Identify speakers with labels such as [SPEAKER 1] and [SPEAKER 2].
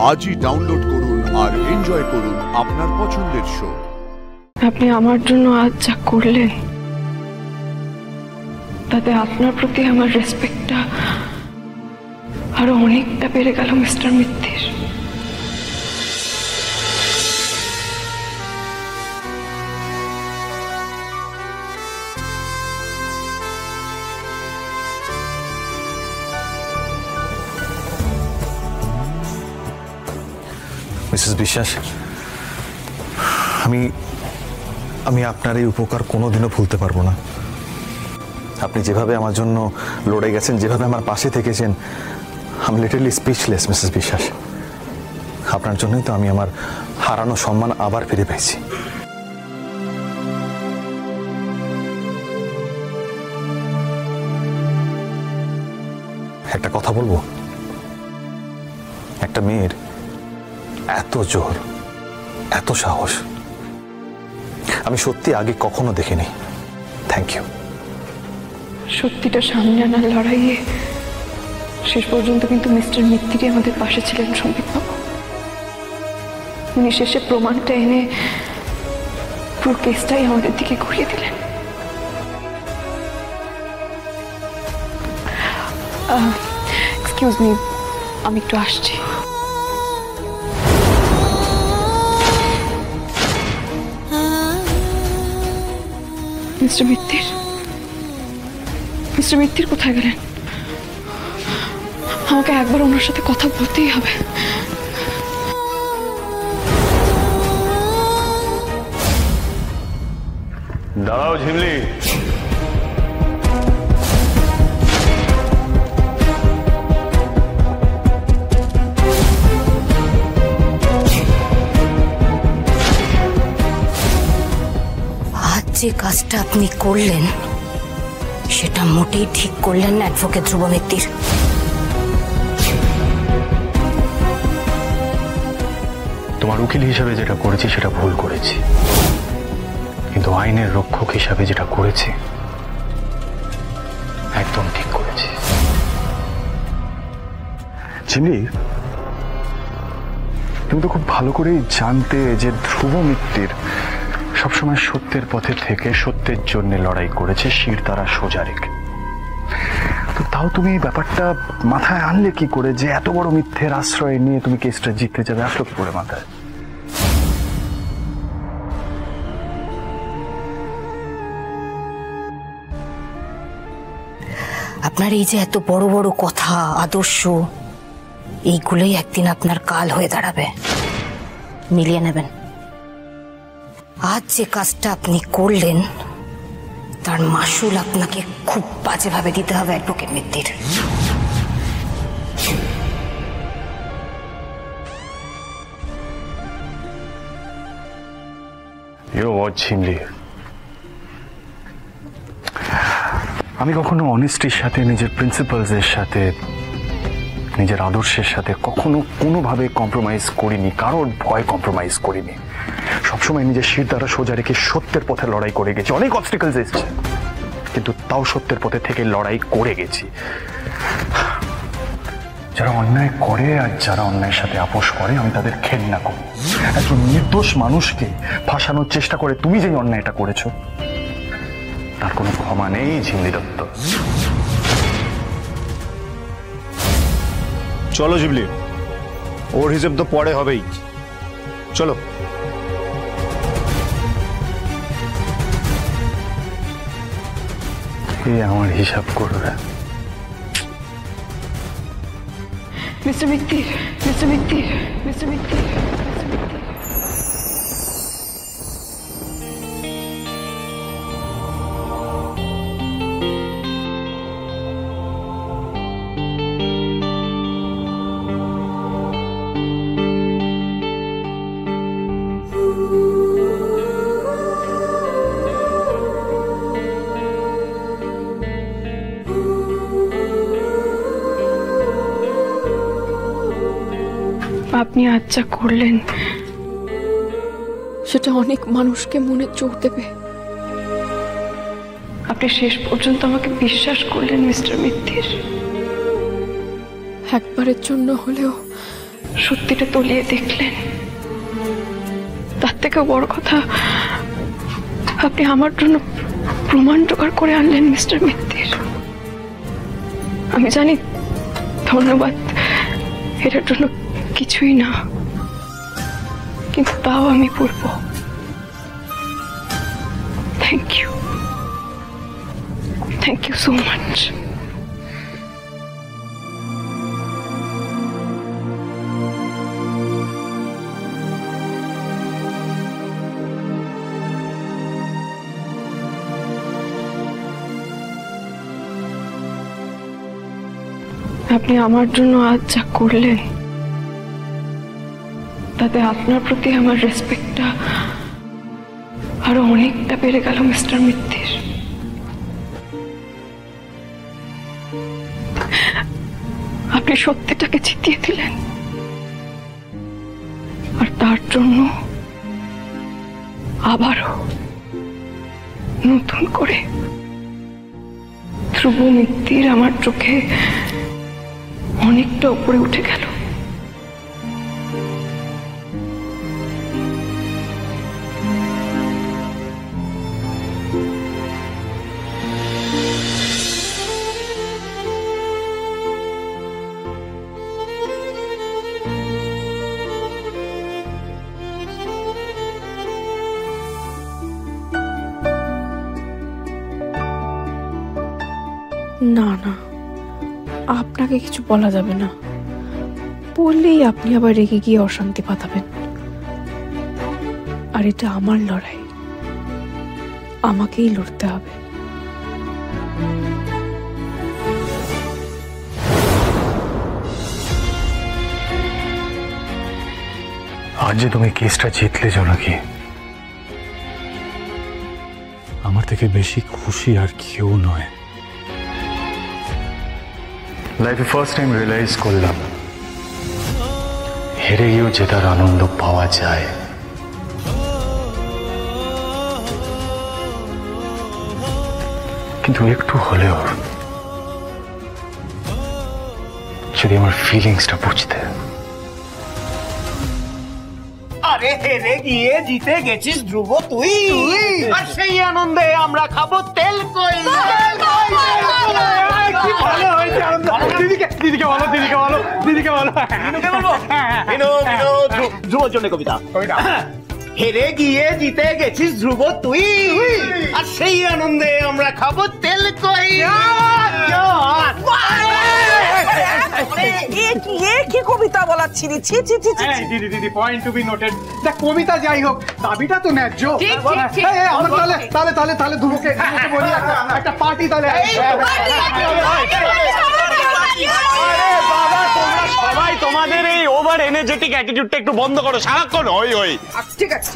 [SPEAKER 1] আজই ডাউনলোড করুন আর এনজয় করুন আপনার পছন্দের শো।
[SPEAKER 2] আপনি আমার জন্য আজ যা করলেন তাতে আপনার প্রতি আমার রেসপেক্টটা আরো অনেকটা বেড়ে গেল মিস্টার মিত্তির।
[SPEAKER 3] মিসেস বিশ্বাস, আমি আপনার এই উপকার কোনোদিনও ভুলতে পারবো না। আপনি যেভাবে আমার জন্য লড়ে গেছেন, যেভাবে আমার পাশে থেকেছেন, আমি লিটারলি স্পিচলেস মিসেস বিশ্বাস। আপনার জন্যই তো আমি আমার হারানো সম্মান আবার ফিরে পেয়েছি। একটা কথা বলবো, একটা মেয়ের এত জোর, এত সাহস আমি সত্যি আগে কখনো দেখিনি। Thank you.
[SPEAKER 2] সত্যিটা সামনে আনার লড়াইয়ে শেষ পর্যন্ত কিন্তু মিস্টার মিত্তিরই আমাদের পাশে ছিলেন সম্বিত বাবু। উনি শেষে প্রমাণটা এনে পুরো কেসটাই আমাদের দিকে ঘুরিয়ে দিলেন। এক্সকিউজ মি, আমি একটু আসছি। মিস্টার মিত্তির কোথায় গেলেন? আমাকে একবার ওনার সাথে কথা বলতেই হবে।
[SPEAKER 3] দাঁড়াও ঝিমলি।
[SPEAKER 4] যে কাজটা আপনি করলেন সেটা মোটেই ঠিক করলেন না অ্যাডভোকেট ধ্রুব মিত্তির।
[SPEAKER 5] তোমার উকিল হিসাবে যেটা করেছি সেটা ভুল করেছি, কিন্তু আইনের রক্ষক হিসাবে যেটা করেছি একদম ঠিক করেছি। চিনি, তুমি তো খুব ভালো করেই জানতে যে ধ্রুব মিত্তির সবসময় সত্যের পথে থেকে সত্যের জন্য লড়াই করেছে শিরদাঁড়া সোজা রেখে। তো তাও তুমি এই ব্যাপারটা মাথায় আনলে কি করে যে এত বড় মিথ্যের আশ্রয় নিয়ে তুমি কেসটা জিততে যাবে? আসলো কি করে মাথায়?
[SPEAKER 4] আপনার এই যে এত বড় বড় কথা, আদর্শ, এইগুলোই একদিন আপনার কাল হয়ে দাঁড়াবে। মিলিয়ে নেবেন। আজ যে কাজটা আপনি করলেন তার মাসুল আপনাকে খুব বাজেভাবে দিতে হবে অ্যাডভোকেট মিত্তির।
[SPEAKER 5] আমি কখনো অনেস্টির সাথে, নিজের প্রিন্সিপালসের সাথে, নিজের আদর্শের সাথে কখনো কোনোভাবে কম্প্রোমাইজ করিনি, কারোর ভয় কম্প্রোমাইজ করিনি। সবসময় নিজের শিরদাঁড়া সোজা রেখে সত্যের পথে লড়াই করে গেছি। অনেক অবস্টিকলস এসেছে, কিন্তু তাও সত্যের পথে থেকে লড়াই করে গেছি। যারা অন্যায় করে আর যারা অন্যায়ের সাথে আপোষ করে আমি তাদের ঘেন্না করি। একজন নির্দোষ মানুষকে ফাঁসানোর চেষ্টা করে তুমি যে অন্যায়টা করেছো তার কোনো ক্ষমা নেই ঝিমলি দত্ত।
[SPEAKER 6] চলো জিবলি, ওর হিসেব তো পরে হবেই। চলো।
[SPEAKER 5] আমার হিসাব করবে।
[SPEAKER 2] Mister Mitter, mister Mitter, mister Mitter. আপনি আজ যা করলেন সেটা অনেক মানুষকে মনে চোট দেবে। আপনি শেষ পর্যন্ত আমাকে বিশ্বাস করলেন মিস্টার মিত্তির। একবারের জন্য হলেও সত্যিটা তলিয়ে দেখলেন। তার থেকেও বড় কথা, আপনি আমার জন্য প্রমাণ জোগাড় করে আনলেন মিস্টার মিত্তির। আমি জানি ধন্যবাদ এটার জন্য কিছুই না, কিন্তু তাও আমি বলবো থ্যাংক ইউ সো মাচ। আপনি আমার জন্য আজ যা করলেন তাতে আপনার প্রতি আমার রেসপেক্টটা আরো অনেকটা বেড়ে গেল মিস্টার মিত্তির। আপনি সত্যিটাকে জিতিয়ে দিলেন, আর তার জন্য আবারও নতুন করে ধ্রুব মিত্তির আমার চোখে অনেকটা উপরে উঠে গেল।
[SPEAKER 7] না না, আপনাকে কিছু বলা যাবে না, বললেই আপনি আবার রেগে গিয়ে অশান্তি পাতাবেন। আর এটা আমার লড়াই, আমাকেই লড়তে হবে।
[SPEAKER 5] আজ যে তুমি কেসটা জিতলে জোনাকি, আমার থেকে বেশি খুশি আর কেউ নয়। লাইফে ফার্স্ট টাইম রিয়েলাইজ করলাম হেরে গিয়েও জেতার আনন্দ পাওয়া যায়। কিন্তু একটু হলেও যদি আমার ফিলিংসটা বুঝতে।
[SPEAKER 8] আরে হেরে গিয়ে জিতে গেছিস ধ্রুব তুই, আর সেই আনন্দে আমরা খাবো তেল কই। কি ভালো হয়েছে আনন্দ। দিদিকে বলো ধ্রুবর জন্য কবিতা। হেরে গিয়ে জিতে গেছিস ধ্রুব তুই, আর সেই আনন্দে আমরা খাবো তেল কই।
[SPEAKER 9] কি কবিতা বলাচ্ছিলি?
[SPEAKER 8] দিদি পয়েন্ট টু বি নোটেড। দেখ কবিতা যাই হোক, দাবিটা তো ন্যায্য। আমরা তাহলে ধ্রুবকে বলি একটা পার্টি তাহলে।
[SPEAKER 6] সবাই তোমাদের এই ওভার এনার্জেটিক অ্যাটিটিউডটা একটু বন্ধ করো, সারাক্ষণ হই।
[SPEAKER 9] ঠিক আছে।